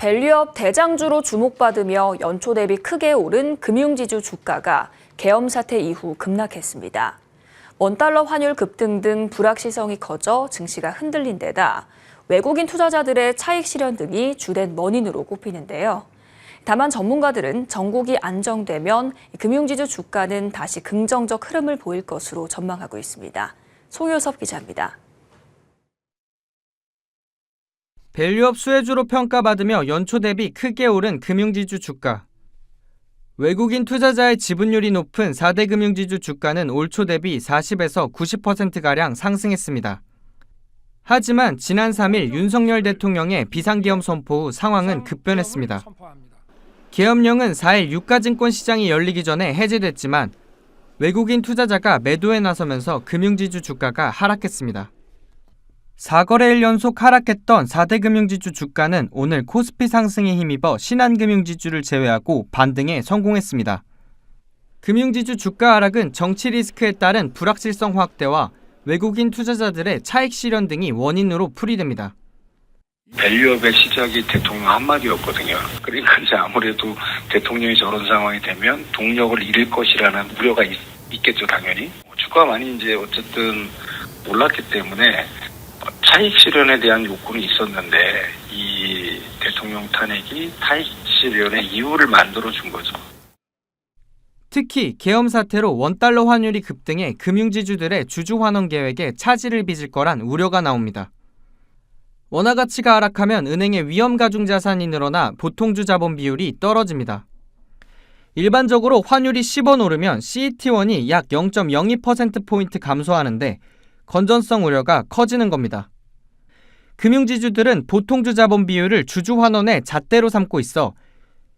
밸류업 대장주로 주목받으며 연초 대비 크게 오른 금융지주 주가가 계엄 사태 이후 급락했습니다. 원달러 환율 급등 등 불확실성이 커져 증시가 흔들린 데다 외국인 투자자들의 차익 실현 등이 주된 원인으로 꼽히는데요. 다만 전문가들은 정국이 안정되면 금융지주 주가는 다시 긍정적 흐름을 보일 것으로 전망하고 있습니다. 송효섭 기자입니다. 밸류업 수혜주로 평가받으며 연초 대비 크게 오른 금융지주 주가. 외국인 투자자의 지분율이 높은 4대 금융지주 주가는 올 초 대비 40에서 90%가량 상승했습니다. 하지만 지난 3일 윤석열 대통령의 비상계엄 선포 후 상황은 급변했습니다. 계엄령은 4일 유가증권 시장이 열리기 전에 해제됐지만 외국인 투자자가 매도에 나서면서 금융지주 주가가 하락했습니다. 4거래일 연속 하락했던 4대 금융지주 주가는 오늘 코스피 상승에 힘입어 신한금융지주를 제외하고 반등에 성공했습니다. 금융지주 주가 하락은 정치 리스크에 따른 불확실성 확대와 외국인 투자자들의 차익 실현 등이 원인으로 풀이됩니다. 밸류업의 시작이 대통령 한마디였거든요. 그러니까 이제 아무래도 대통령이 저런 상황이 되면 동력을 잃을 것이라는 우려가 있겠죠, 당연히. 주가가 많이 이제 어쨌든 올랐기 때문에 차익 실현에 대한 요구는 있었는데 이 대통령 탄핵이 차익 실현의 이유를 만들어준 거죠. 특히 계엄 사태로 원달러 환율이 급등해 금융지주들의 주주 환원 계획에 차질을 빚을 거란 우려가 나옵니다. 원화 가치가 하락하면 은행의 위험 가중 자산이 늘어나 보통주 자본 비율이 떨어집니다. 일반적으로 환율이 10원 오르면 CET1이 약 0.02%포인트 감소하는데 건전성 우려가 커지는 겁니다. 금융지주들은 보통주 자본 비율을 주주 환원의 잣대로 삼고 있어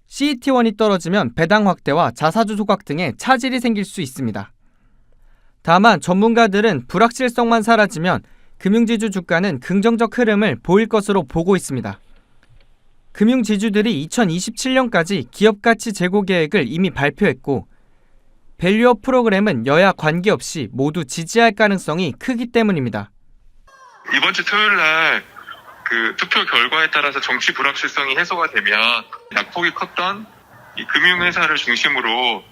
CET1이 떨어지면 배당 확대와 자사주 소각 등의 차질이 생길 수 있습니다. 다만 전문가들은 불확실성만 사라지면 금융지주 주가는 긍정적 흐름을 보일 것으로 보고 있습니다. 금융지주들이 2027년까지 기업가치 제고 계획을 이미 발표했고 밸류업 프로그램은 여야 관계없이 모두 지지할 가능성이 크기 때문입니다. 이번 주 토요일 날 그 투표 결과에 따라서 정치 불확실성이 해소가 되면 낙폭이 컸던 이 금융회사를 중심으로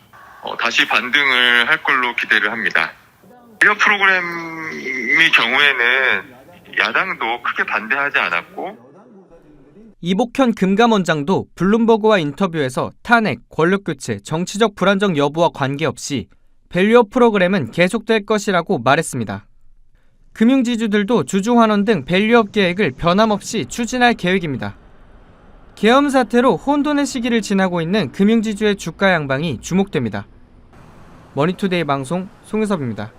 다시 반등을 할 걸로 기대를 합니다. 밸류업 프로그램의 경우에는 야당도 크게 반대하지 않았고 이복현 금감원장도 블룸버그와 인터뷰에서 탄핵, 권력교체, 정치적 불안정 여부와 관계없이 밸류업 프로그램은 계속될 것이라고 말했습니다. 금융지주들도 주주환원 등 밸류업 계획을 변함없이 추진할 계획입니다. 계엄 사태로 혼돈의 시기를 지나고 있는 금융지주의 주가 양방이 주목됩니다. 머니투데이 방송 송유섭입니다.